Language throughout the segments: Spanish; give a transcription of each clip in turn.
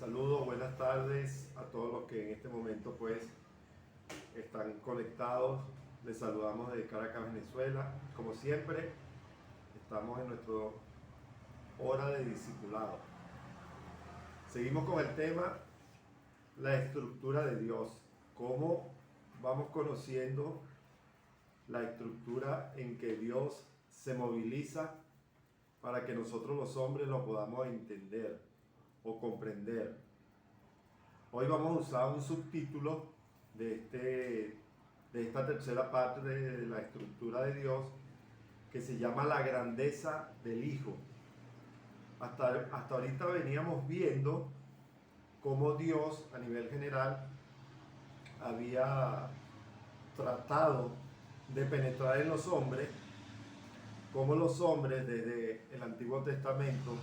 Saludos, buenas tardes a todos los que en este momento pues están conectados. Les saludamos de Caracas, Venezuela. Como siempre, estamos en nuestra hora de discipulado. Seguimos con el tema, la estructura de Dios. Cómo vamos conociendo la estructura en que Dios se moviliza para que nosotros los hombres lo podamos entender o comprender. Hoy vamos a usar un subtítulo de esta tercera parte de la estructura de Dios que se llama la grandeza del Hijo. Hasta ahorita veníamos viendo cómo Dios a nivel general había tratado de penetrar en los hombres, cómo los hombres desde el Antiguo Testamento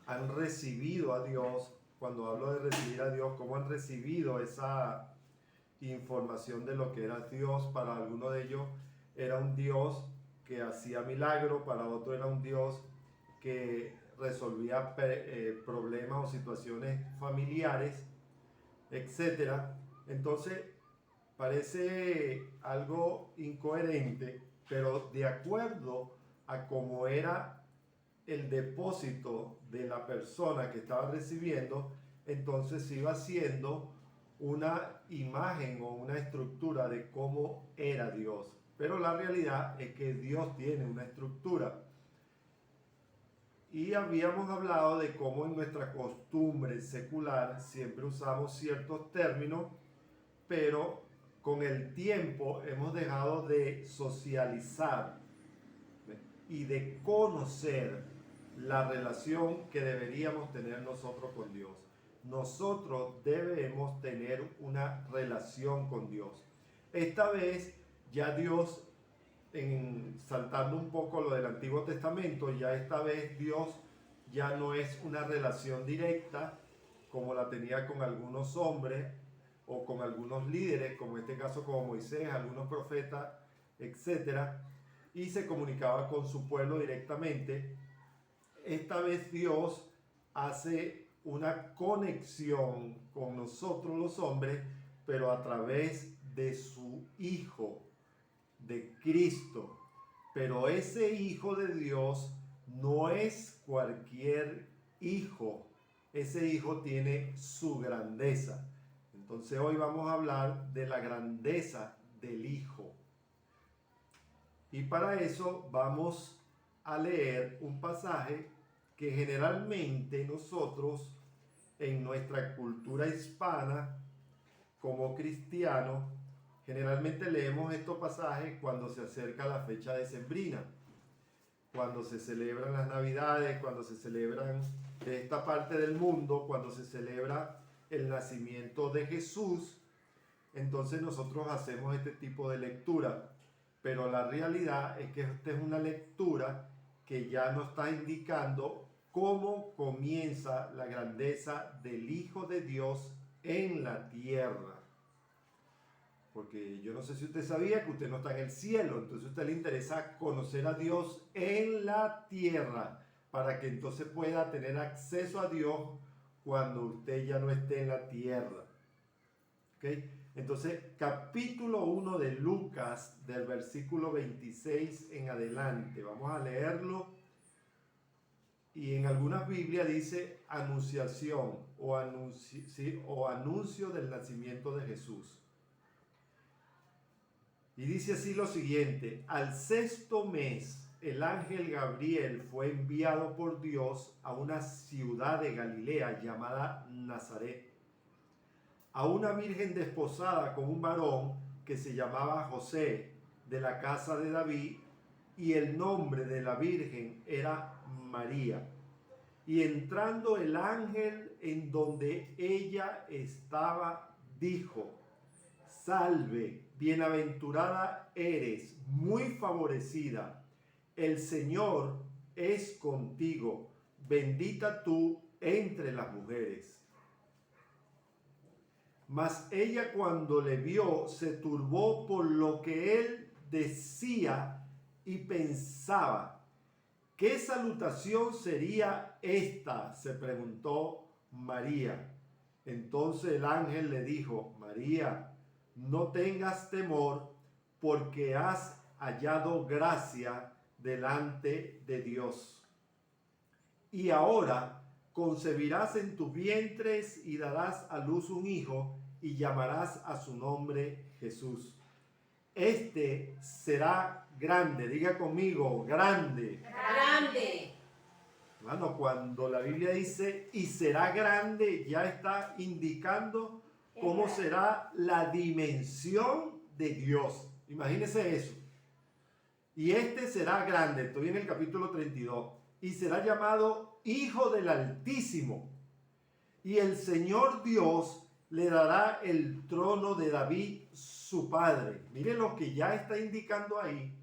han recibido a Dios. Cuando hablo de recibir a Dios, cómo han recibido esa información de lo que era Dios. Para algunos de ellos era un Dios que hacía milagros, para otros era un Dios que resolvía problemas o situaciones familiares, etc. Entonces parece algo incoherente, pero de acuerdo a cómo era el depósito de la persona que estaba recibiendo, entonces se iba haciendo una imagen o una estructura de cómo era Dios. Pero la realidad es que Dios tiene una estructura. Y habíamos hablado de cómo en nuestra costumbre secular siempre usamos ciertos términos, pero con el tiempo hemos dejado de socializar y de conocer la relación que deberíamos tener nosotros con Dios. Nosotros debemos tener una relación con Dios. Esta vez ya Dios, saltando un poco lo del Antiguo Testamento, ya esta vez Dios ya no es una relación directa como la tenía con algunos hombres o con algunos líderes, como en este caso como Moisés, algunos profetas, etcétera, y se comunicaba con su pueblo directamente. Esta vez Dios hace una conexión con nosotros los hombres, pero a través de su Hijo, de Cristo. Pero ese Hijo de Dios no es cualquier hijo. Ese Hijo tiene su grandeza. Entonces hoy vamos a hablar de la grandeza del Hijo. Y para eso vamos a leer un pasaje que generalmente nosotros en nuestra cultura hispana como cristianos generalmente leemos estos pasajes cuando se acerca la fecha decembrina, cuando se celebran las Navidades, cuando se celebran de esta parte del mundo, cuando se celebra el nacimiento de Jesús. Entonces nosotros hacemos este tipo de lectura. Pero la realidad es que esta es una lectura que ya nos está indicando cómo comienza la grandeza del Hijo de Dios en la tierra. Porque yo no sé si usted sabía que usted no está en el cielo, entonces a usted le interesa conocer a Dios en la tierra, para que entonces pueda tener acceso a Dios cuando usted ya no esté en la tierra. ¿Okay? Entonces, capítulo 1 de Lucas, del versículo 26 en adelante. Vamos a leerlo. Y en algunas Biblias dice anunciación o anuncio del nacimiento de Jesús. Y dice así lo siguiente: al sexto mes, el ángel Gabriel fue enviado por Dios a una ciudad de Galilea llamada Nazaret, a una virgen desposada con un varón que se llamaba José, de la casa de David, y el nombre de la virgen era María. Y entrando el ángel en donde ella estaba, dijo: salve, bienaventurada eres, muy favorecida, el Señor es contigo, bendita tú entre las mujeres. Mas ella, cuando le vio, se turbó por lo que él decía y pensaba: ¿qué salutación sería esta?, se preguntó María. Entonces el ángel le dijo: María, no tengas temor, porque has hallado gracia delante de Dios. Y ahora concebirás en tus vientres y darás a luz un hijo, y llamarás a su nombre Jesús. Este será grande, diga conmigo, grande. Grande. Hermano, cuando la Biblia dice y será grande, ya está indicando cómo será la dimensión de Dios. Imagínese eso. Y este será grande, estoy en el capítulo 32, y será llamado Hijo del Altísimo. Y el Señor Dios le dará el trono de David, su padre. Miren lo que ya está indicando ahí,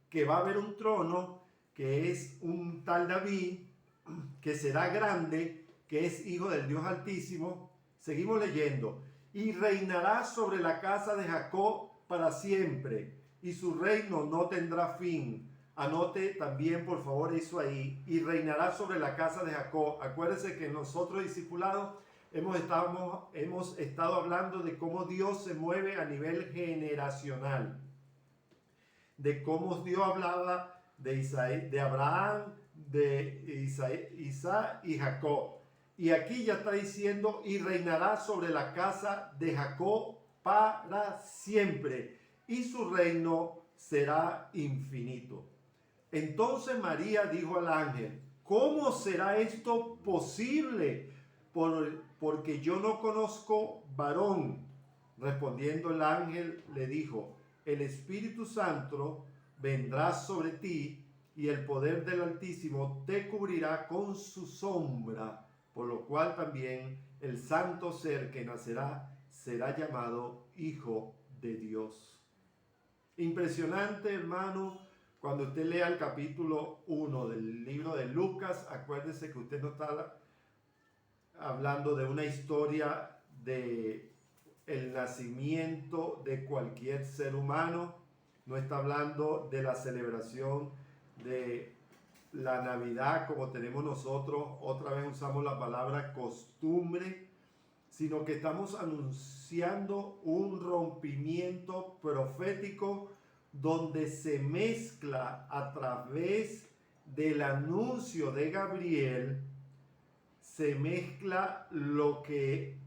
que va a haber un trono que es un tal David, que será grande, que es hijo del Dios Altísimo. Seguimos leyendo. Y reinará sobre la casa de Jacob para siempre, y su reino no tendrá fin. Anote también, por favor, eso ahí. Y reinará sobre la casa de Jacob. Acuérdense que nosotros, discipulados, hemos estado hablando de cómo Dios se mueve a nivel generacional. De cómo Dios hablaba de Abraham, de Isaac y Jacob. Y aquí ya está diciendo: y reinará sobre la casa de Jacob para siempre, y su reino será infinito. Entonces María dijo al ángel: ¿cómo será esto posible? Porque yo no conozco varón. Respondiendo el ángel le dijo: el Espíritu Santo vendrá sobre ti, y el poder del Altísimo te cubrirá con su sombra, por lo cual también el santo ser que nacerá será llamado Hijo de Dios. Impresionante, hermano. Cuando usted lea el capítulo 1 del libro de Lucas, acuérdese que usted no está hablando de una historia de el nacimiento de cualquier ser humano, no está hablando de la celebración de la Navidad como tenemos nosotros, otra vez usamos la palabra costumbre, sino que estamos anunciando un rompimiento profético donde se mezcla a través del anuncio de Gabriel, se mezcla lo que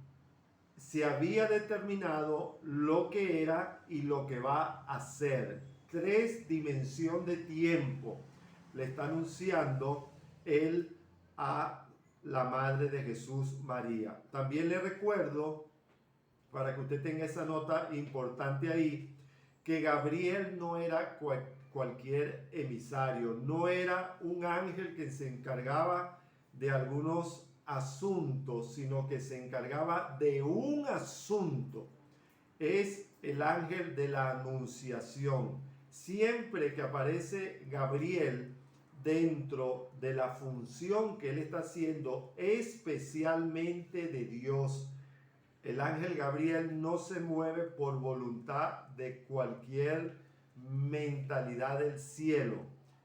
se había determinado, lo que era y lo que va a ser. 3 dimensiones de tiempo le está anunciando él a la madre de Jesús, María. También le recuerdo, para que usted tenga esa nota importante ahí, que Gabriel no era cualquier emisario, no era un ángel que se encargaba de algunos asuntos, sino que se encargaba de un asunto. Es el ángel de la anunciación. Siempre que aparece Gabriel dentro de la función que él está haciendo, especialmente de Dios, el ángel Gabriel no se mueve por voluntad de cualquier mentalidad del cielo.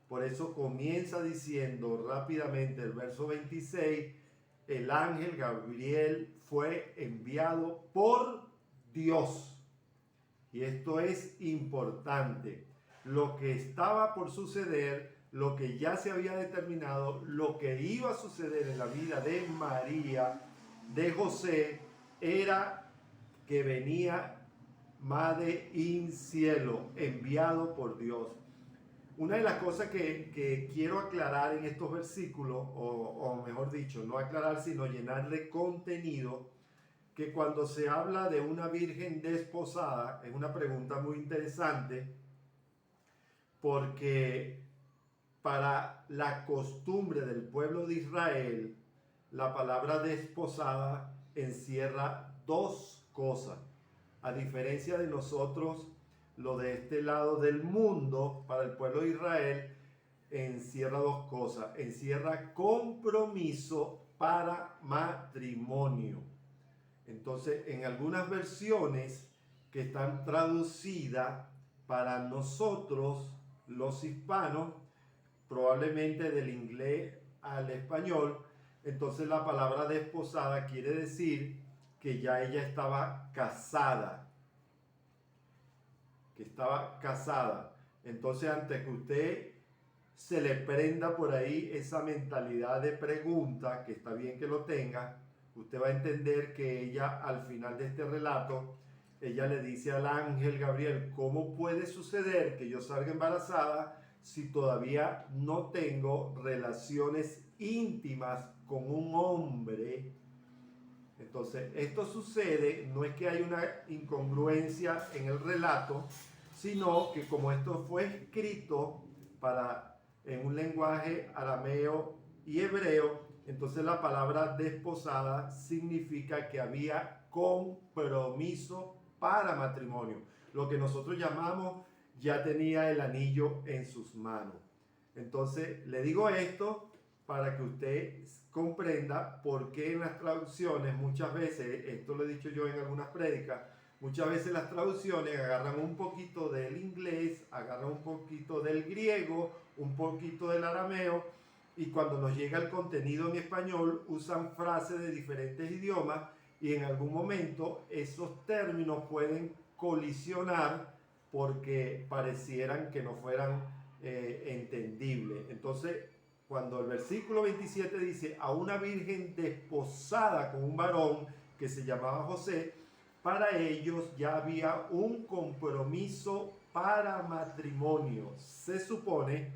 Por eso comienza diciendo rápidamente el verso 26, el ángel Gabriel fue enviado por Dios. Y esto es importante. Lo que estaba por suceder, lo que ya se había determinado, lo que iba a suceder en la vida de María, de José, era que venía Madre in cielo, enviado por Dios. Una de las cosas que quiero aclarar en estos versículos, o mejor dicho, no aclarar, sino llenar de contenido, que cuando se habla de una virgen desposada, es una pregunta muy interesante, porque para la costumbre del pueblo de Israel, la palabra desposada encierra 2 cosas. A diferencia de nosotros, lo de este lado del mundo, para el pueblo de Israel, encierra 2 cosas. Encierra compromiso para matrimonio. Entonces, en algunas versiones que están traducidas para nosotros, los hispanos, probablemente del inglés al español, entonces la palabra desposada quiere decir que ya ella estaba casada, Entonces, antes que usted se le prenda por ahí esa mentalidad de pregunta, que está bien que lo tenga, usted va a entender que ella, al final de este relato, ella le dice al ángel Gabriel: ¿cómo puede suceder que yo salga embarazada si todavía no tengo relaciones íntimas con un hombre? Entonces, esto sucede, no es que hay una incongruencia en el relato, sino que como esto fue escrito en un lenguaje arameo y hebreo, entonces la palabra desposada significa que había compromiso para matrimonio. Lo que nosotros llamamos, ya tenía el anillo en sus manos. Entonces, le digo esto para que usted comprenda por qué en las traducciones muchas veces, esto lo he dicho yo en algunas prédicas, muchas veces las traducciones agarran un poquito del inglés, agarran un poquito del griego, un poquito del arameo, y cuando nos llega el contenido en español usan frases de diferentes idiomas, y en algún momento esos términos pueden colisionar porque parecieran que no fueran entendibles. Entonces, cuando el versículo 27 dice: a una virgen desposada con un varón que se llamaba José, para ellos ya había un compromiso para matrimonio. Se supone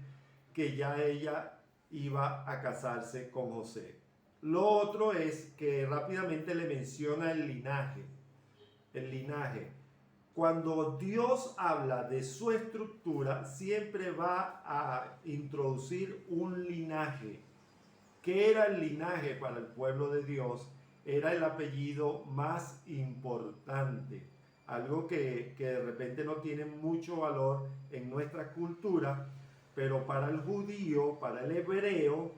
que ya ella iba a casarse con José. Lo otro es que rápidamente le menciona el linaje. El linaje. Cuando Dios habla de su estructura, siempre va a introducir un linaje. ¿Qué era el linaje para el pueblo de Dios? Era el apellido más importante. Algo que de repente no tiene mucho valor en nuestra cultura, pero para el judío, para el hebreo,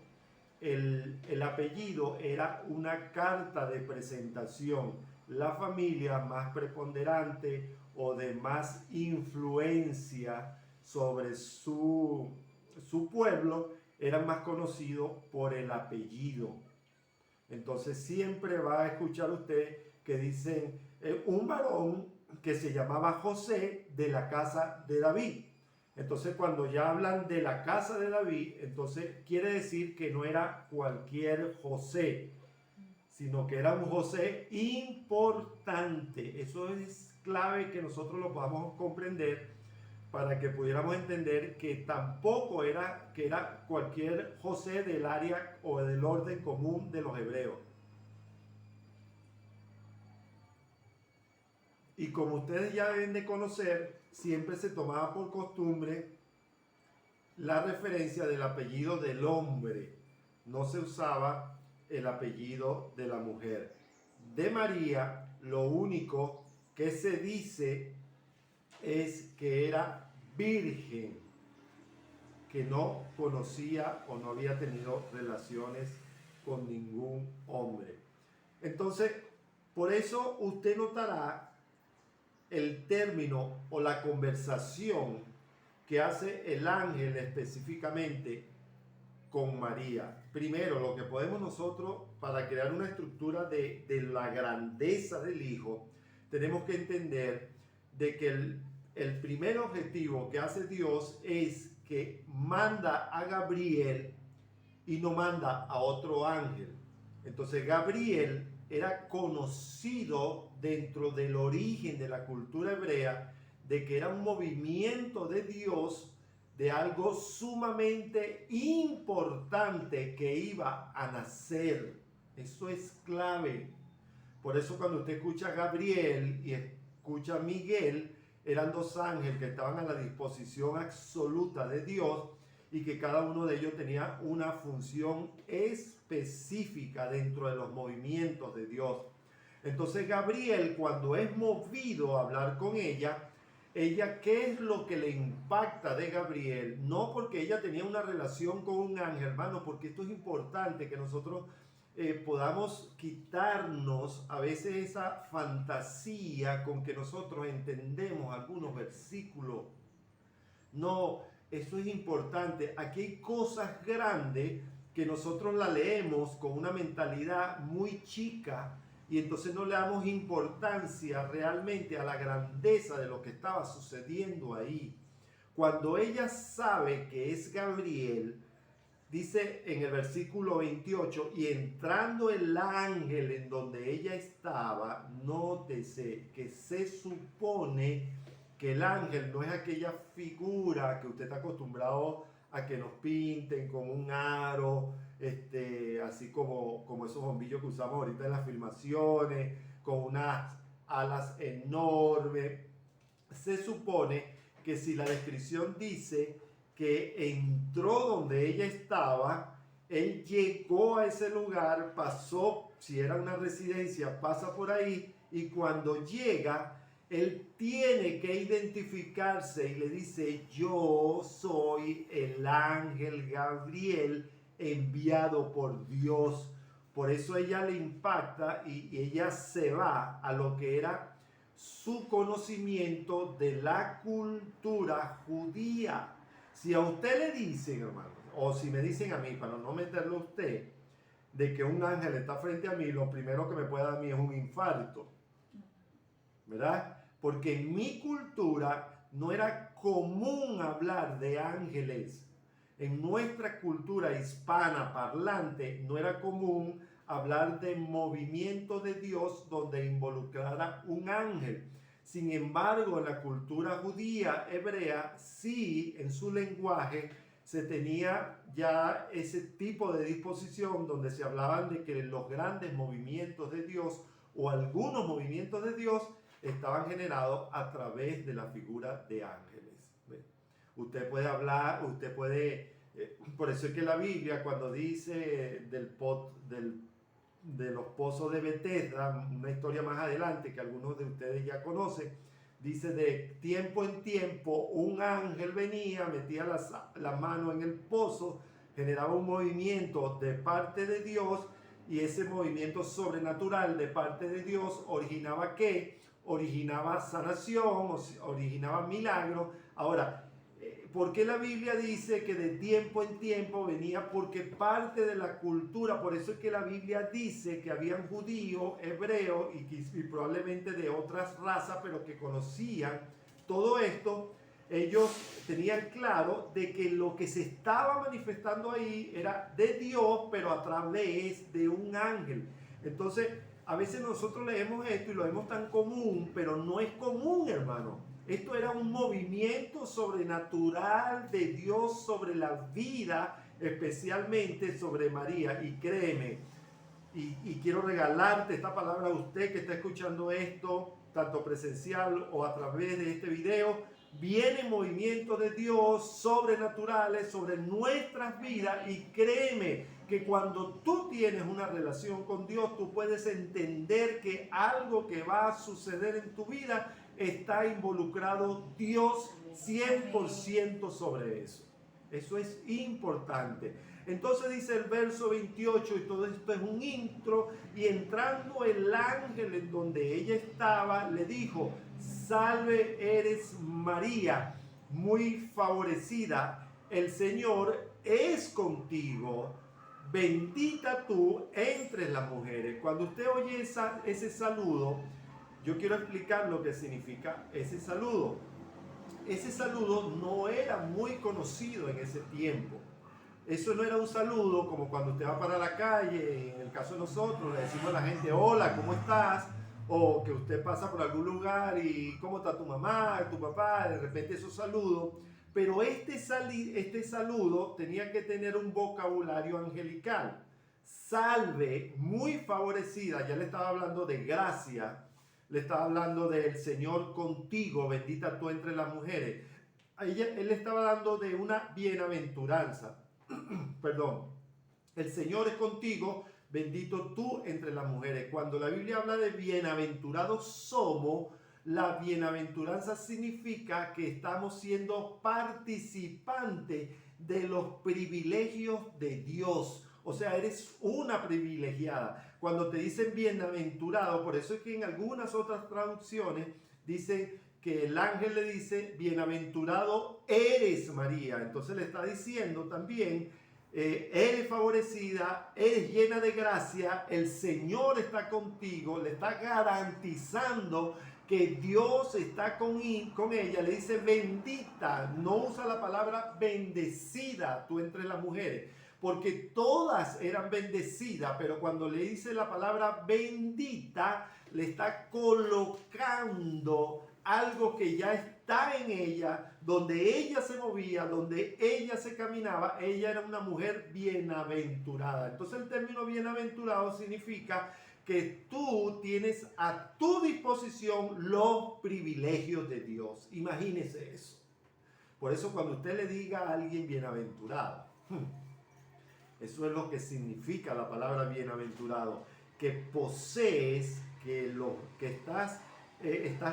el apellido era una carta de presentación. La familia más preponderante o de más influencia sobre su pueblo era más conocido por el apellido. Entonces siempre va a escuchar usted que dicen un varón que se llamaba José de la casa de David. Entonces cuando ya hablan de la casa de David, entonces quiere decir que no era cualquier José, sino que era un José importante. Eso es clave que nosotros lo podamos comprender para que pudiéramos entender que tampoco era cualquier José del área o del orden común de los hebreos. Y como ustedes ya deben de conocer, siempre se tomaba por costumbre la referencia del apellido del hombre. No se usaba el apellido de la mujer. De María, lo único que se dice es que era virgen, que no conocía o no había tenido relaciones con ningún hombre. Entonces, por eso usted notará el término o la conversación que hace el ángel específicamente con María. Primero, lo que podemos nosotros, para crear una estructura de la grandeza del Hijo, tenemos que entender de que el primer objetivo que hace Dios es que manda a Gabriel y no manda a otro ángel. Entonces Gabriel era conocido dentro del origen de la cultura hebrea de que era un movimiento de Dios de algo sumamente importante que iba a nacer. Eso es clave. Por eso cuando usted escucha a Gabriel y escucha a Miguel, eran dos ángeles que estaban a la disposición absoluta de Dios y que cada uno de ellos tenía una función específica dentro de los movimientos de Dios. Entonces Gabriel, cuando es movido a hablar con ella, ¿qué es lo que le impacta de Gabriel? No porque ella tenía una relación con un ángel, hermano, porque esto es importante que nosotros podamos quitarnos a veces esa fantasía con que nosotros entendemos algunos versículos. No, eso es importante. Aquí hay cosas grandes que nosotros la leemos con una mentalidad muy chica y entonces no le damos importancia realmente a la grandeza de lo que estaba sucediendo ahí. Cuando ella sabe que es Gabriel, dice en el versículo 28, y entrando el ángel en donde ella estaba, nótese que se supone que el ángel no es aquella figura que usted está acostumbrado a que nos pinten con un aro, así como esos bombillos que usamos ahorita en las filmaciones, con unas alas enormes. Se supone que si la descripción dice que entró donde ella estaba, él llegó a ese lugar, pasó, si era una residencia, pasa por ahí, y cuando llega, él tiene que identificarse y le dice: yo soy el ángel Gabriel enviado por Dios. Por eso ella le impacta y ella se va a lo que era su conocimiento de la cultura judía. Si a usted le dicen, hermano, o si me dicen a mí, para no meterlo a usted, de que un ángel está frente a mí, lo primero que me puede dar a mí es un infarto, ¿verdad? Porque en mi cultura no era común hablar de ángeles. En nuestra cultura hispana parlante no era común hablar de movimiento de Dios donde involucrara un ángel. Sin embargo, en la cultura judía hebrea, sí, en su lenguaje, se tenía ya ese tipo de disposición donde se hablaban de que los grandes movimientos de Dios o algunos movimientos de Dios estaban generados a través de la figura de ángeles. Usted puede hablar, por eso es que la Biblia cuando dice de los pozos de Betesda, una historia más adelante que algunos de ustedes ya conocen, dice: de tiempo en tiempo un ángel venía, metía la mano en el pozo, generaba un movimiento de parte de Dios, y ese movimiento sobrenatural de parte de Dios originaba ¿qué? Originaba sanación, originaba milagro. Ahora, ¿por qué la Biblia dice que de tiempo en tiempo venía? Porque parte de la cultura, por eso es que la Biblia dice que habían judíos, hebreos y probablemente de otras razas, pero que conocían todo esto. Ellos tenían claro de que lo que se estaba manifestando ahí era de Dios, pero a través de un ángel. Entonces, a veces nosotros leemos esto y lo vemos tan común, pero no es común, hermano. Esto era un movimiento sobrenatural de Dios sobre la vida, especialmente sobre María. Y créeme, y quiero regalarte esta palabra a usted que está escuchando esto, tanto presencial o a través de este video. Vienen movimientos de Dios sobrenaturales sobre nuestras vidas, y créeme que cuando tú tienes una relación con Dios, tú puedes entender que algo que va a suceder en tu vida está involucrado Dios 100% sobre eso. Eso es importante. Entonces dice el verso 28, y todo esto es un intro: y entrando el ángel en donde ella estaba, le dijo: salve, eres María, muy favorecida, el Señor es contigo, bendita tú entre las mujeres. Cuando usted oye ese saludo, yo quiero explicar lo que significa ese saludo. Ese saludo no era muy conocido en ese tiempo. Eso no era un saludo como cuando usted va para la calle, en el caso de nosotros, le decimos a la gente: hola, ¿cómo estás? O que usted pasa por algún lugar y ¿cómo está tu mamá, tu papá? De repente esos saludos. Pero este saludo tenía que tener un vocabulario angelical. Salve, muy favorecida, ya le estaba hablando de gracia, le estaba hablando del Señor contigo, bendita tú entre las mujeres. Él le estaba dando de una bienaventuranza. Perdón, el Señor es contigo, bendito tú entre las mujeres. Cuando la Biblia habla de bienaventurados somos, la bienaventuranza significa que estamos siendo participantes de los privilegios de Dios. O sea, eres una privilegiada. Cuando te dicen bienaventurado, por eso es que en algunas otras traducciones dicen que el ángel le dice: bienaventurado eres María. Entonces le está diciendo también eres favorecida, eres llena de gracia, el Señor está contigo, le está garantizando que Dios está con ella. Le dice bendita, no usa la palabra bendecida tú entre las mujeres, porque todas eran bendecidas, pero cuando le dice la palabra bendita, le está colocando algo que ya está en ella, donde ella se movía, donde ella se caminaba. Ella era una mujer bienaventurada. Entonces el término bienaventurado significa que tú tienes a tu disposición los privilegios de Dios. Imagínese eso. Por eso cuando usted le diga a alguien bienaventurado, eso es lo que significa la palabra bienaventurado, que posees, que estás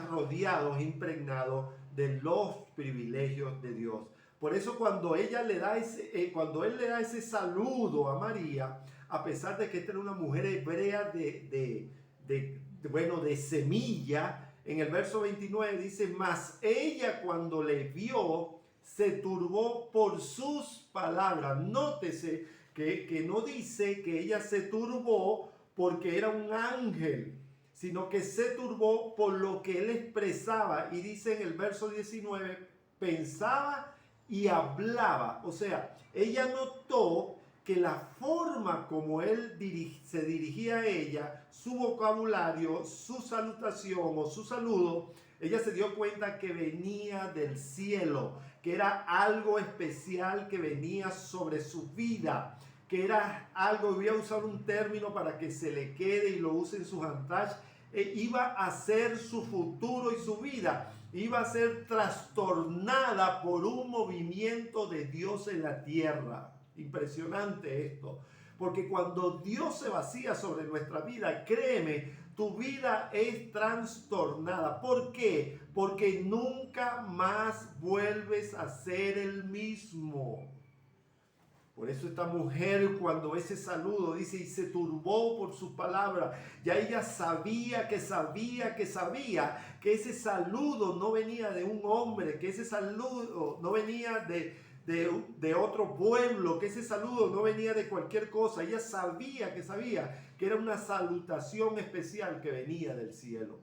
rodeado, impregnado de los privilegios de Dios. Por eso cuando él le da ese saludo a María, a pesar de que esta era una mujer hebrea de semilla, en el verso 29 dice, mas ella cuando le vio, se turbó por sus palabras. Nótese que no dice que ella se turbó porque era un ángel, sino que se turbó por lo que él expresaba. Y dice en el verso 19, pensaba y hablaba. O sea, ella notó que la forma como él se dirigía a ella, su vocabulario, su salutación o su saludo, ella se dio cuenta que venía del cielo, que era algo especial que venía sobre su vida, que era algo, voy a usar un término para que se le quede y lo use en su hantash, iba a ser su futuro y su vida, iba a ser trastornada por un movimiento de Dios en la tierra. Impresionante esto, porque cuando Dios se vacía sobre nuestra vida, créeme, tu vida es trastornada. ¿Por qué? Porque nunca más vuelves a ser el mismo. Por eso esta mujer, cuando ese saludo dice, y se turbó por su palabra, ya ella sabía que ese saludo no venía de un hombre, que ese saludo no venía de otro pueblo, que ese saludo no venía de cualquier cosa. Ella sabía que era una salutación especial que venía del cielo.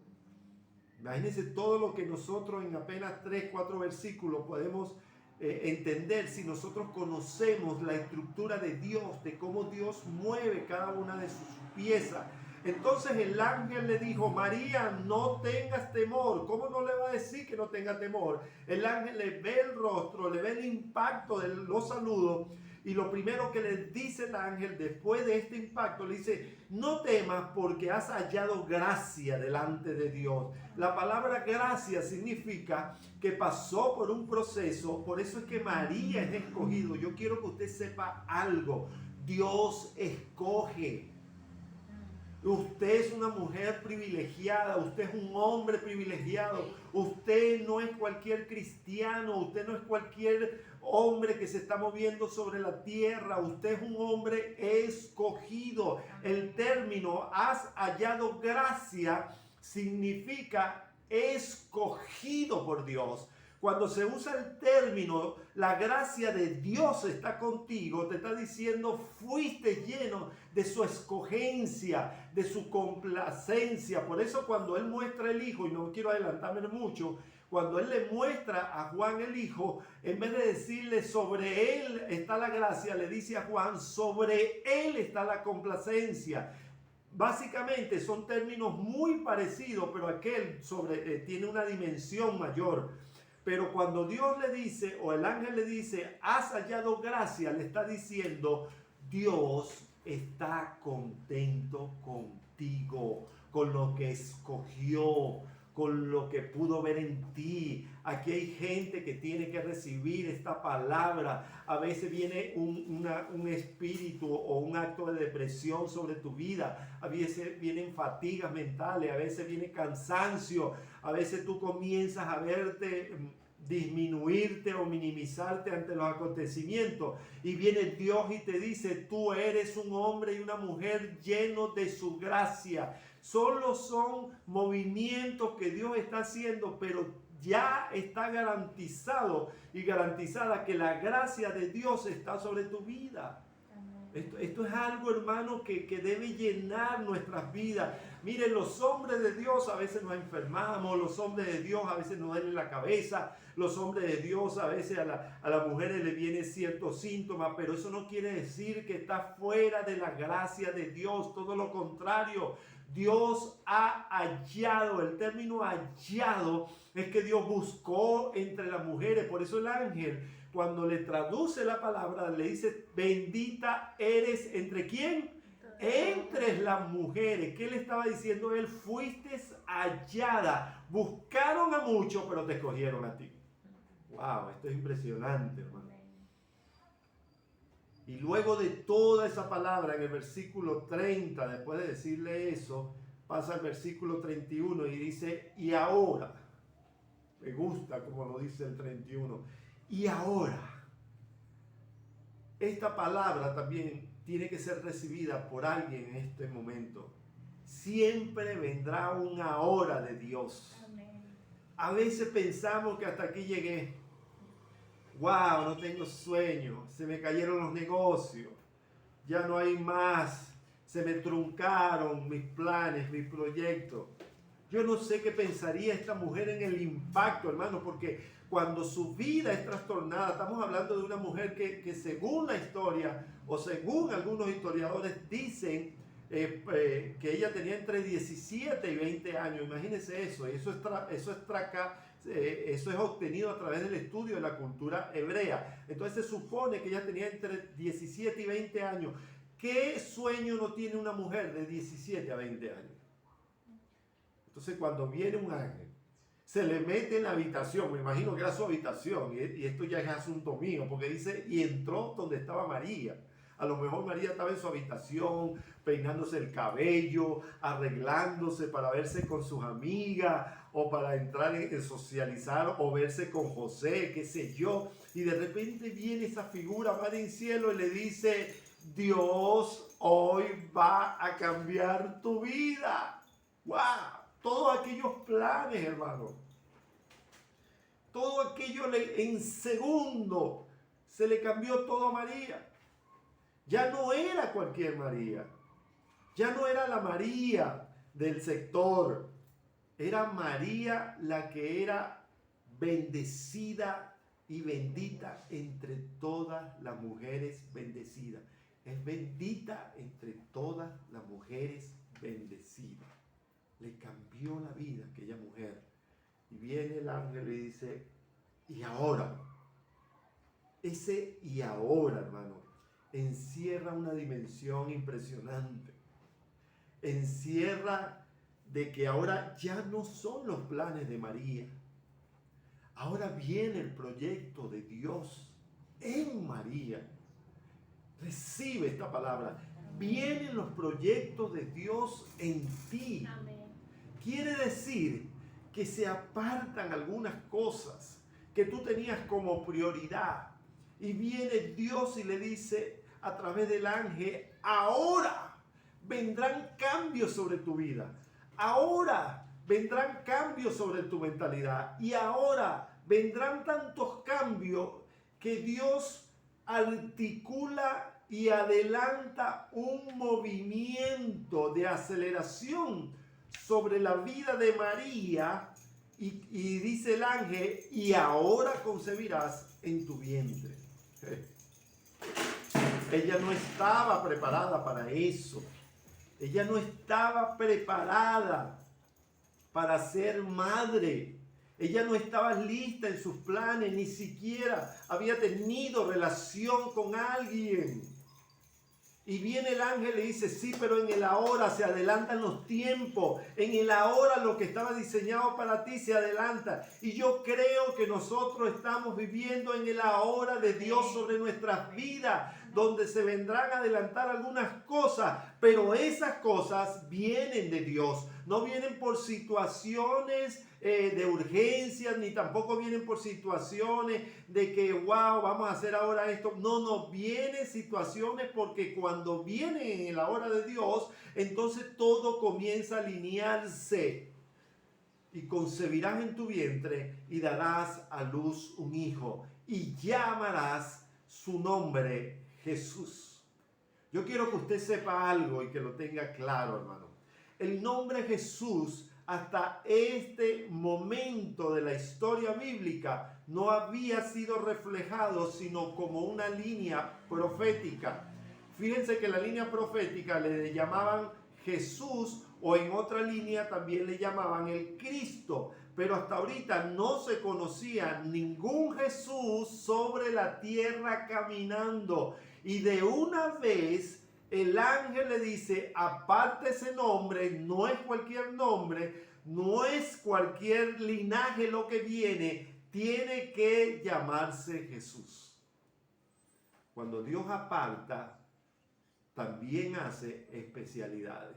Imagínense todo lo que nosotros en apenas 3-4 versículos podemos entender si nosotros conocemos la estructura de Dios, de cómo Dios mueve cada una de sus piezas. Entonces el ángel le dijo, María, no tengas temor. ¿Cómo no le va a decir que no tenga temor? El ángel le ve el rostro, le ve el impacto de los saludos, y lo primero que le dice el ángel después de este impacto, le dice, no temas porque has hallado gracia delante de Dios. La palabra gracia significa que pasó por un proceso. Por eso es que María es escogido. Yo quiero que usted sepa algo. Dios escoge. Usted es una mujer privilegiada, usted es un hombre privilegiado, usted no es cualquier cristiano, usted no es cualquier hombre que se está moviendo sobre la tierra, usted es un hombre escogido. El término has hallado gracia significa escogido por Dios. Cuando se usa el término, la gracia de Dios está contigo, te está diciendo, fuiste lleno de su escogencia, de su complacencia. Por eso cuando Él muestra el Hijo, y no quiero adelantarme mucho, cuando Él le muestra a Juan el Hijo, en vez de decirle sobre Él está la gracia, le dice a Juan, sobre Él está la complacencia. Básicamente son términos muy parecidos, pero aquel tiene una dimensión mayor. Pero cuando Dios le dice, o el ángel le dice, has hallado gracia, le está diciendo, Dios está contento contigo, con lo que escogió, con lo que pudo ver en ti. Aquí hay gente que tiene que recibir esta palabra. A veces viene un espíritu o un acto de depresión sobre tu vida. A veces vienen fatigas mentales, a veces viene cansancio. A veces tú comienzas a verte disminuirte o minimizarte ante los acontecimientos, y viene Dios y te dice, tú eres un hombre y una mujer lleno de su gracia. Solo son movimientos que Dios está haciendo, pero ya está garantizado y garantizada que la gracia de Dios está sobre tu vida. Esto es algo, hermano, que debe llenar nuestras vidas. Miren, los hombres de Dios a veces nos enfermamos, los hombres de Dios a veces nos duele la cabeza, los hombres de Dios a veces a las mujeres le vienen ciertos síntomas, pero eso no quiere decir que está fuera de la gracia de Dios, todo lo contrario. Dios ha hallado, el término hallado es que Dios buscó entre las mujeres, por eso el ángel, cuando le traduce la palabra, le dice, bendita eres ¿entre quién? Entre las mujeres. ¿Qué le estaba diciendo él? Fuiste hallada. Buscaron a muchos, pero te escogieron a ti. Wow, esto es impresionante, hermano. Y luego de toda esa palabra, en el versículo 30, después de decirle eso, pasa al versículo 31 y dice, y ahora, me gusta como lo dice el 31, y ahora, esta palabra también tiene que ser recibida por alguien en este momento. Siempre vendrá una hora de Dios. Amén. A veces pensamos que hasta aquí llegué. Wow, no tengo sueño. Se me cayeron los negocios. Ya no hay más. Se me truncaron mis planes, mis proyectos. Yo no sé qué pensaría esta mujer en el impacto, hermano, porque cuando su vida es trastornada, estamos hablando de una mujer que según la historia, o según algunos historiadores dicen que ella tenía entre 17 y 20 años. Imagínense eso, eso es obtenido a través del estudio de la cultura hebrea. Entonces se supone que ella tenía entre 17 y 20 años. ¿Qué sueño no tiene una mujer de 17 a 20 años? Entonces cuando viene un ángel, se le mete en la habitación, me imagino que era su habitación, y esto ya es asunto mío, porque dice, y entró donde estaba María. A lo mejor María estaba en su habitación, peinándose el cabello, arreglándose para verse con sus amigas, o para entrar en socializar, o verse con José, qué sé yo. Y de repente viene esa figura, Madre en cielo, y le dice, Dios hoy va a cambiar tu vida. ¡Wow! Todos aquellos planes, hermano, todo aquello en segundo se le cambió todo a María. Ya no era cualquier María, ya no era la María del sector, era María la que era bendecida y bendita entre todas las mujeres bendecidas. Es bendita entre todas las mujeres bendecidas. Le cambió la vida a aquella mujer. Y viene el ángel y dice, y ahora, ese y ahora, hermano, encierra una dimensión impresionante. Encierra de que ahora ya no son los planes de María. Ahora viene el proyecto de Dios en María. Recibe esta palabra. Vienen los proyectos de Dios en ti. Amén. Quiere decir que se apartan algunas cosas que tú tenías como prioridad. Y viene Dios y le dice a través del ángel, ahora vendrán cambios sobre tu vida. Ahora vendrán cambios sobre tu mentalidad. Y ahora vendrán tantos cambios que Dios articula y adelanta un movimiento de aceleración sobre la vida de María y dice el ángel, y ahora concebirás en tu vientre. Ella no estaba preparada para eso. Ella no estaba preparada para ser madre. Ella no estaba lista en sus planes, ni siquiera había tenido relación con alguien. Y viene el ángel y le dice, sí, pero en el ahora se adelantan los tiempos. En el ahora lo que estaba diseñado para ti se adelanta. Y yo creo que nosotros estamos viviendo en el ahora de Dios sobre nuestras vidas, donde se vendrán a adelantar algunas cosas, pero esas cosas vienen de Dios. No vienen por situaciones de urgencia, ni tampoco vienen por situaciones de que, wow, vamos a hacer ahora esto. No, vienen situaciones porque cuando vienen en la hora de Dios, entonces todo comienza a alinearse. Y concebirás en tu vientre y darás a luz un hijo y llamarás su nombre Jesús. Yo quiero que usted sepa algo y que lo tenga claro, hermano. El nombre Jesús, hasta este momento de la historia bíblica, no había sido reflejado sino como una línea profética. Fíjense que la línea profética le llamaban Jesús, o en otra línea también le llamaban el Cristo. Pero hasta ahorita no se conocía ningún Jesús sobre la tierra caminando. Y de una vez el ángel le dice, aparte ese nombre, no es cualquier nombre, no es cualquier linaje lo que viene, tiene que llamarse Jesús. Cuando Dios aparta, también hace especialidades.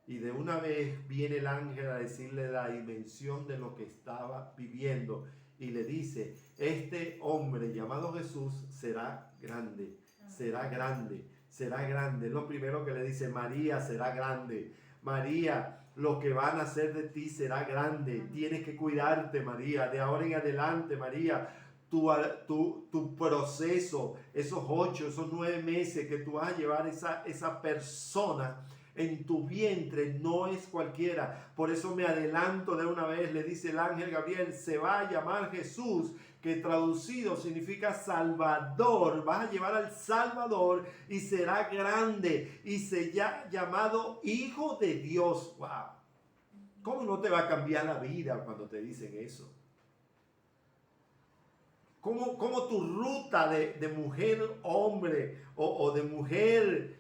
Y de una vez viene el ángel a decirle la dimensión de lo que estaba viviendo. Y le dice, este hombre llamado Jesús será grande, será grande, será grande. Es lo primero que le dice, María será grande. María, lo que van a hacer de ti será grande. Tienes que cuidarte, María. De ahora en adelante, María, tu proceso, esos 8, esos 9 meses que tú vas a llevar esa persona en tu vientre, no es cualquiera. Por eso me adelanto de una vez, le dice el ángel Gabriel, se va a llamar Jesús, que traducido significa Salvador. Vas a llevar al Salvador y será grande y será llamado Hijo de Dios. ¡Wow! ¿Cómo no te va a cambiar la vida cuando te dicen eso? ¿Cómo tu ruta de mujer-hombre o de mujer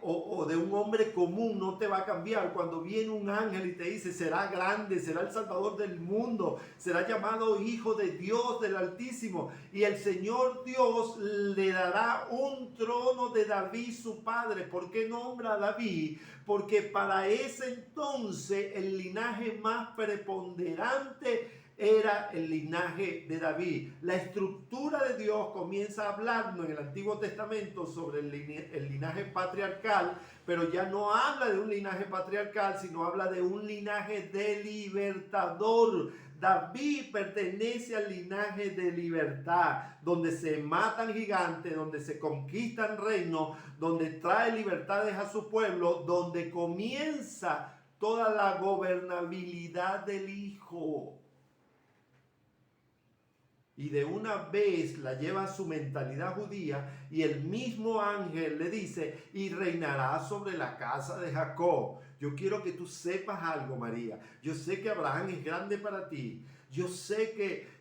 o de un hombre común no te va a cambiar cuando viene un ángel y te dice será grande, será el Salvador del mundo, será llamado Hijo de Dios del Altísimo, y el Señor Dios le dará un trono de David su padre? ¿Por qué nombra a David? Porque para ese entonces el linaje más preponderante era el linaje de David. La estructura de Dios comienza a hablarnos en el Antiguo Testamento sobre el linaje patriarcal, pero ya no habla de un linaje patriarcal, sino habla de un linaje de libertador. David pertenece al linaje de libertad, donde se matan gigantes, donde se conquistan reinos, donde trae libertades a su pueblo, donde comienza toda la gobernabilidad del Hijo. Y de una vez la lleva a su mentalidad judía, y el mismo ángel le dice, y reinará sobre la casa de Jacob. Yo quiero que tú sepas algo, María. Yo sé que Abraham es grande para ti. Yo sé que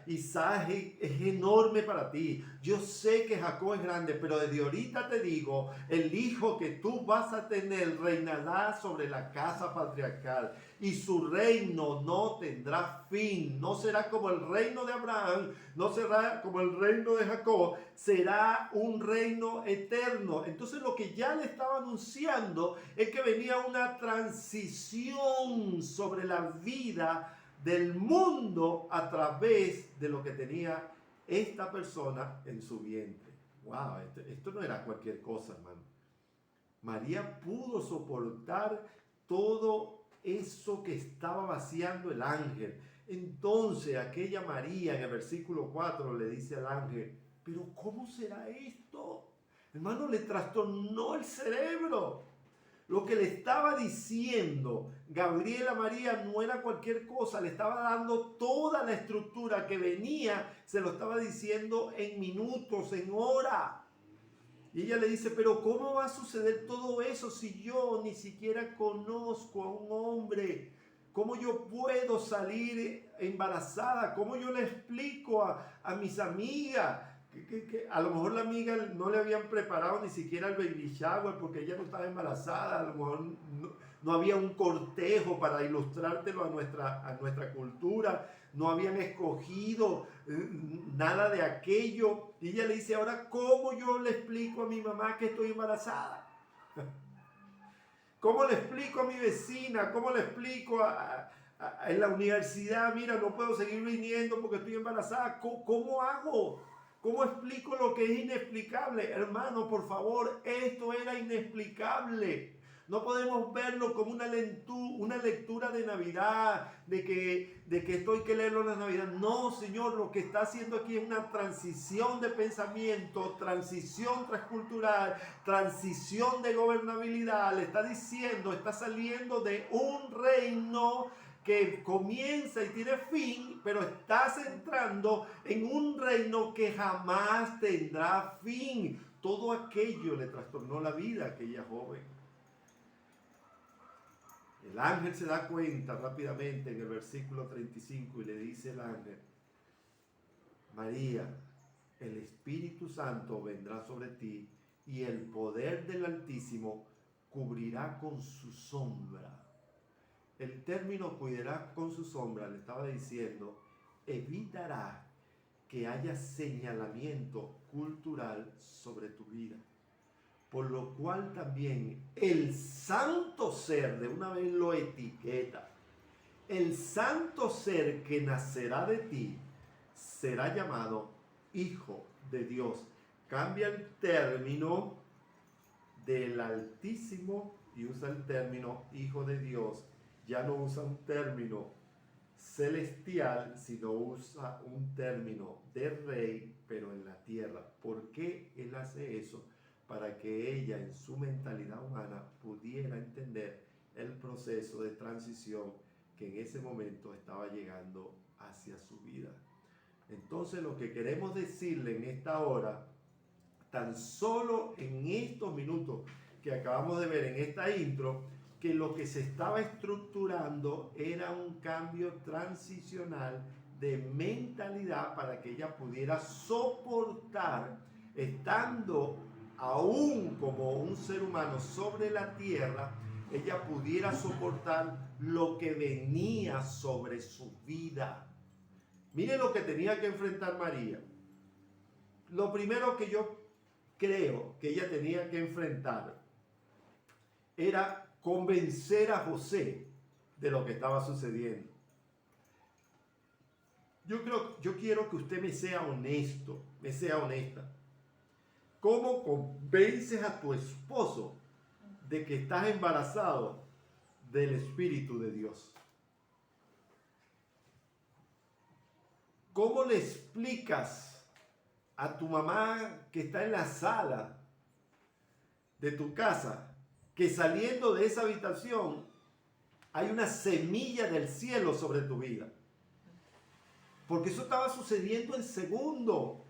Isaac es enorme para ti. Yo sé que Jacob es grande, pero desde ahorita te digo, el hijo que tú vas a tener reinará sobre la casa patriarcal, y su reino no tendrá fin. No será como el reino de Abraham, no será como el reino de Jacob, será un reino eterno. Entonces lo que ya le estaba anunciando es que venía una transición sobre la vida del mundo a través de lo que tenía esta persona en su vientre. Wow, esto no era cualquier cosa, hermano. María pudo soportar todo eso que estaba vaciando el ángel. Entonces aquella María en el versículo 4 le dice al ángel, pero ¿cómo será esto? Hermano, le trastornó el cerebro. Lo que le estaba diciendo Gabriel a María no era cualquier cosa, le estaba dando toda la estructura que venía, se lo estaba diciendo en minutos, en horas. Y ella le dice, pero ¿cómo va a suceder todo eso si yo ni siquiera conozco a un hombre? ¿Cómo yo puedo salir embarazada? ¿Cómo yo le explico a mis amigas? Que a lo mejor la amiga no le habían preparado ni siquiera el baby shower porque ella no estaba embarazada, a lo mejor no había un cortejo para ilustrártelo a nuestra cultura, no habían escogido nada de aquello. Y ella le dice, ahora, ¿cómo yo le explico a mi mamá que estoy embarazada? ¿Cómo le explico a mi vecina? ¿Cómo le explico en la universidad? Mira, no puedo seguir viniendo porque estoy embarazada. ¿Cómo hago? ¿Cómo explico lo que es inexplicable? Hermano, por favor, esto era inexplicable. No podemos verlo como una lectura de Navidad, de que esto hay que leerlo en la Navidad. No, Señor, lo que está haciendo aquí es una transición de pensamiento, transición transcultural, transición de gobernabilidad. Le está diciendo, está saliendo de un reino que comienza y tiene fin, pero estás entrando en un reino que jamás tendrá fin. Todo aquello le trastornó la vida a aquella joven. El ángel se da cuenta rápidamente en el versículo 35 y le dice el ángel: María, el Espíritu Santo vendrá sobre ti y el poder del Altísimo cubrirá con su sombra. El término cuidará con su sombra le estaba diciendo, evitará que haya señalamiento cultural sobre tu vida. Por lo cual también el santo ser, de una vez lo etiqueta, el santo ser que nacerá de ti será llamado Hijo de Dios. Cambia el término del Altísimo y usa el término Hijo de Dios. Ya no usa un término celestial, sino usa un término de rey, pero en la tierra. ¿Por qué él hace eso? Para que ella en su mentalidad humana pudiera entender el proceso de transición que en ese momento estaba llegando hacia su vida. Entonces lo que queremos decirle en esta hora, tan solo en estos minutos que acabamos de ver en esta intro, que lo que se estaba estructurando era un cambio transicional de mentalidad para que ella pudiera soportar, estando aún como un ser humano sobre la tierra, ella pudiera soportar lo que venía sobre su vida. Miren lo que tenía que enfrentar María. Lo primero que yo creo que ella tenía que enfrentar era convencer a José de lo que estaba sucediendo. Yo quiero que usted me sea honesto, me sea honesta. ¿Cómo convences a tu esposo de que estás embarazado del Espíritu de Dios? ¿Cómo le explicas a tu mamá que está en la sala de tu casa que saliendo de esa habitación hay una semilla del cielo sobre tu vida? Porque eso estaba sucediendo en segundo.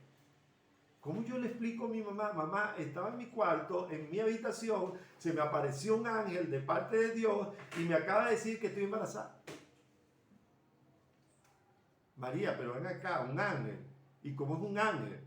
¿Cómo yo le explico a mi mamá? Mamá, estaba en mi cuarto, en mi habitación, se me apareció un ángel de parte de Dios y me acaba de decir que estoy embarazada. María, pero ven acá, un ángel. ¿Y cómo es un ángel?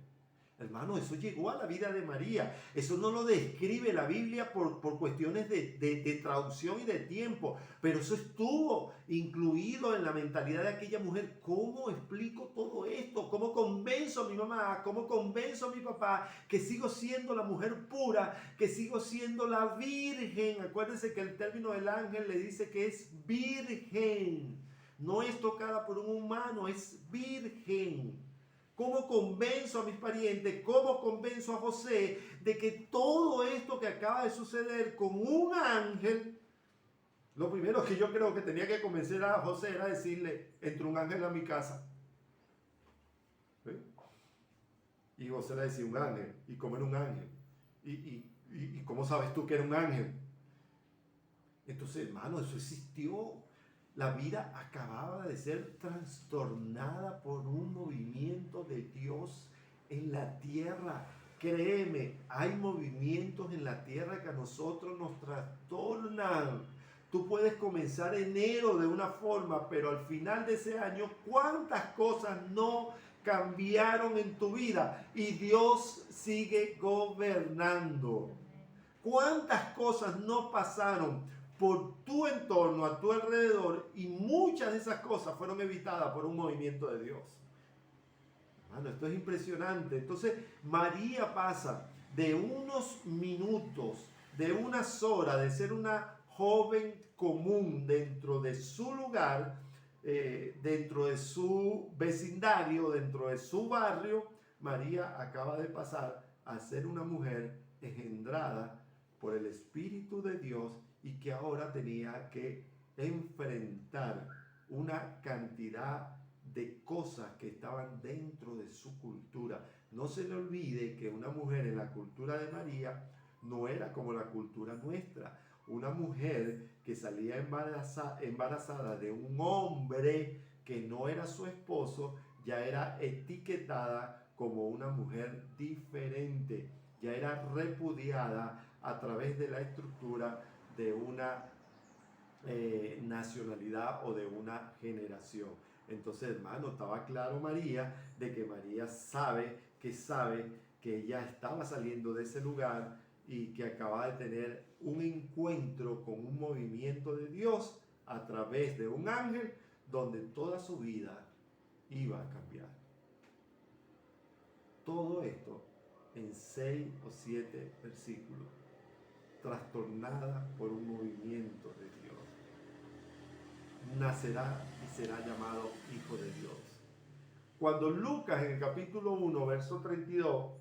Hermano, eso llegó a la vida de María. Eso no lo describe la Biblia por cuestiones de traducción y de tiempo. Pero eso estuvo incluido en la mentalidad de aquella mujer. ¿Cómo explico todo esto? ¿Cómo convenzo a mi mamá? ¿Cómo convenzo a mi papá que sigo siendo la mujer pura? Que sigo siendo la virgen. Acuérdense que el término del ángel le dice que es virgen. No es tocada por un humano, es virgen. ¿Cómo convenzo a mis parientes? ¿Cómo convenzo a José de que todo esto que acaba de suceder con un ángel? Lo primero que yo creo que tenía que convencer a José era decirle, entró un ángel a mi casa. ¿Sí? Y José le decía, un ángel. ¿Y cómo era un ángel? ¿Y cómo sabes tú que era un ángel? Entonces, hermano, eso existió. La vida acababa de ser trastornada por un movimiento de Dios en la tierra. Créeme, hay movimientos en la tierra que a nosotros nos trastornan. Tú puedes comenzar enero de una forma, pero al final de ese año, ¿cuántas cosas no cambiaron en tu vida? Y Dios sigue gobernando. ¿Cuántas cosas no pasaron por tu entorno, a tu alrededor, y muchas de esas cosas fueron evitadas por un movimiento de Dios? Hermano, esto es impresionante. Entonces, María pasa de unos minutos, de unas horas, de ser una joven común dentro de su lugar, dentro de su vecindario, dentro de su barrio. María acaba de pasar a ser una mujer engendrada por el Espíritu de Dios y que ahora tenía que enfrentar una cantidad de cosas que estaban dentro de su cultura. No se le olvide que una mujer en la cultura de María no era como la cultura nuestra. Una mujer que salía embarazada de un hombre que no era su esposo, ya era etiquetada como una mujer diferente, ya era repudiada a través de la estructura de una nacionalidad o de una generación. Entonces, hermano, estaba claro María de que María sabe que ella estaba saliendo de ese lugar y que acaba de tener un encuentro con un movimiento de Dios a través de un ángel donde toda su vida iba a cambiar. Todo esto en 6 o 7 versículos, trastornada por un movimiento de Dios. Nacerá y será llamado Hijo de Dios. Cuando Lucas en el capítulo 1, verso 32,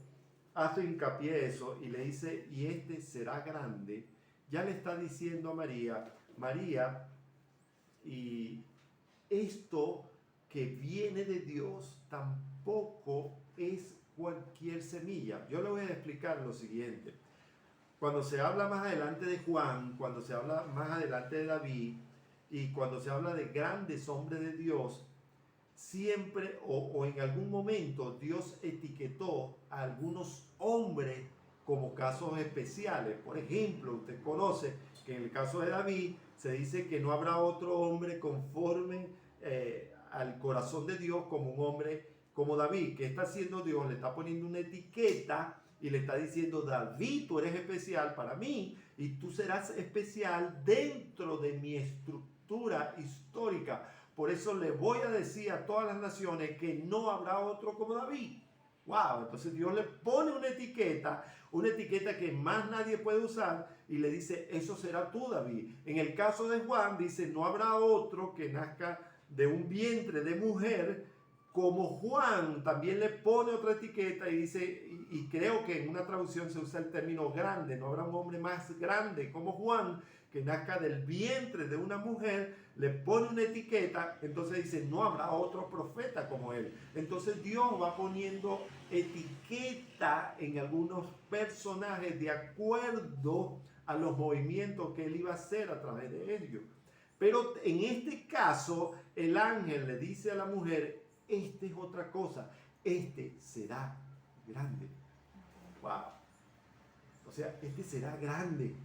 hace hincapié eso y le dice, y este será grande, ya le está diciendo a María, María, y esto que viene de Dios tampoco es cualquier semilla. Yo le voy a explicar lo siguiente. Cuando se habla más adelante de Juan, cuando se habla más adelante de David, y cuando se habla de grandes hombres de Dios, siempre o en algún momento Dios etiquetó a algunos hombres como casos especiales. Por ejemplo, usted conoce que en el caso de David se dice que no habrá otro hombre conforme al corazón de Dios como un hombre como David. ¿Qué está haciendo Dios? Le está poniendo una etiqueta y le está diciendo, David, tú eres especial para mí y tú serás especial dentro de mi estructura histórica. Por eso le voy a decir a todas las naciones que no habrá otro como David. Wow, entonces Dios le pone una etiqueta que más nadie puede usar y le dice, eso será tú, David. En el caso de Juan dice, no habrá otro que nazca de un vientre de mujer como Juan. También le pone otra etiqueta y dice, y creo que en una traducción se usa el término grande, no habrá un hombre más grande como Juan que nazca del vientre de una mujer, le pone una etiqueta, entonces dice, no habrá otro profeta como él. Entonces Dios va poniendo etiqueta en algunos personajes de acuerdo a los movimientos que él iba a hacer a través de ellos. Pero en este caso, el ángel le dice a la mujer, este es otra cosa, este será grande. Wow. O sea, este será grande.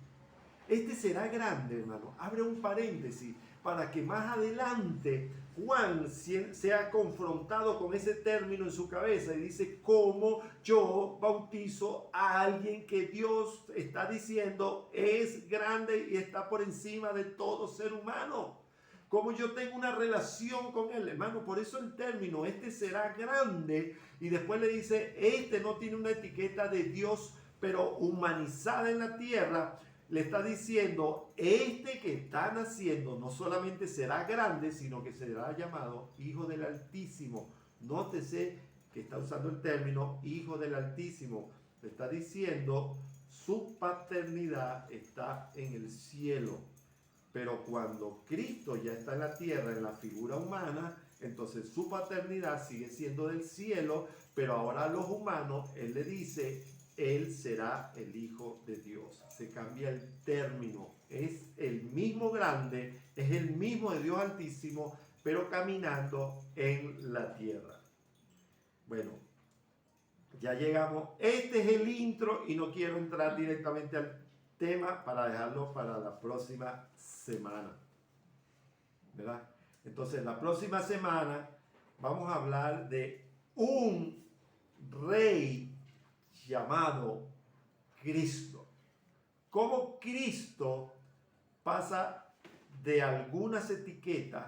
Este será grande, hermano. Abre un paréntesis para que más adelante Juan sea confrontado con ese término en su cabeza y dice, ¿cómo yo bautizo a alguien que Dios está diciendo es grande y está por encima de todo ser humano? ¿Cómo yo tengo una relación con él, hermano? Por eso el término, este será grande, y después le dice, este no tiene una etiqueta de Dios, pero humanizada en la tierra. Le está diciendo, este que está naciendo no solamente será grande, sino que será llamado Hijo del Altísimo. Nótese que está usando el término Hijo del Altísimo. Le está diciendo, su paternidad está en el cielo. Pero cuando Cristo ya está en la tierra, en la figura humana, entonces su paternidad sigue siendo del cielo, pero ahora a los humanos, Él le dice, Él será el Hijo de Dios. Se cambia el término. Es el mismo grande, es el mismo de Dios Altísimo, pero caminando en la tierra. Bueno, ya llegamos. Este es el intro y no quiero entrar directamente al tema para dejarlo para la próxima semana, ¿verdad? Entonces, la próxima semana vamos a hablar de un rey llamado Cristo. Cómo Cristo pasa de algunas etiquetas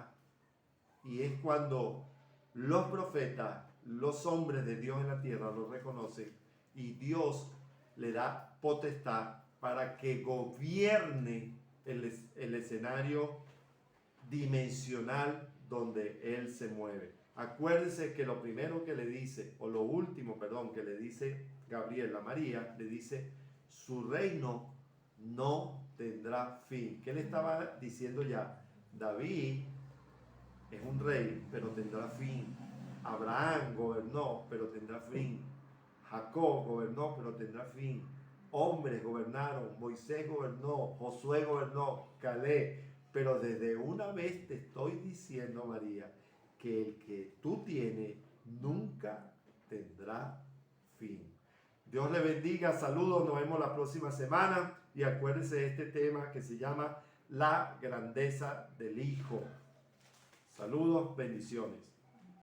y es cuando los profetas, los hombres de Dios en la tierra lo reconocen y Dios le da potestad para que gobierne el escenario dimensional donde Él se mueve. Acuérdense que lo primero que le dice, o lo último, perdón, que le dice Gabriel a María, le dice, su reino no tendrá fin. ¿Qué le estaba diciendo ya? David es un rey, pero tendrá fin. Abraham gobernó, pero tendrá fin. Jacob gobernó, pero tendrá fin. Hombres gobernaron, Moisés gobernó, Josué gobernó, Caleb. Pero desde una vez te estoy diciendo, María, que el que tú tienes nunca tendrá fin. Dios le bendiga, saludos, nos vemos la próxima semana y acuérdense de este tema que se llama la grandeza del Hijo. Saludos, bendiciones.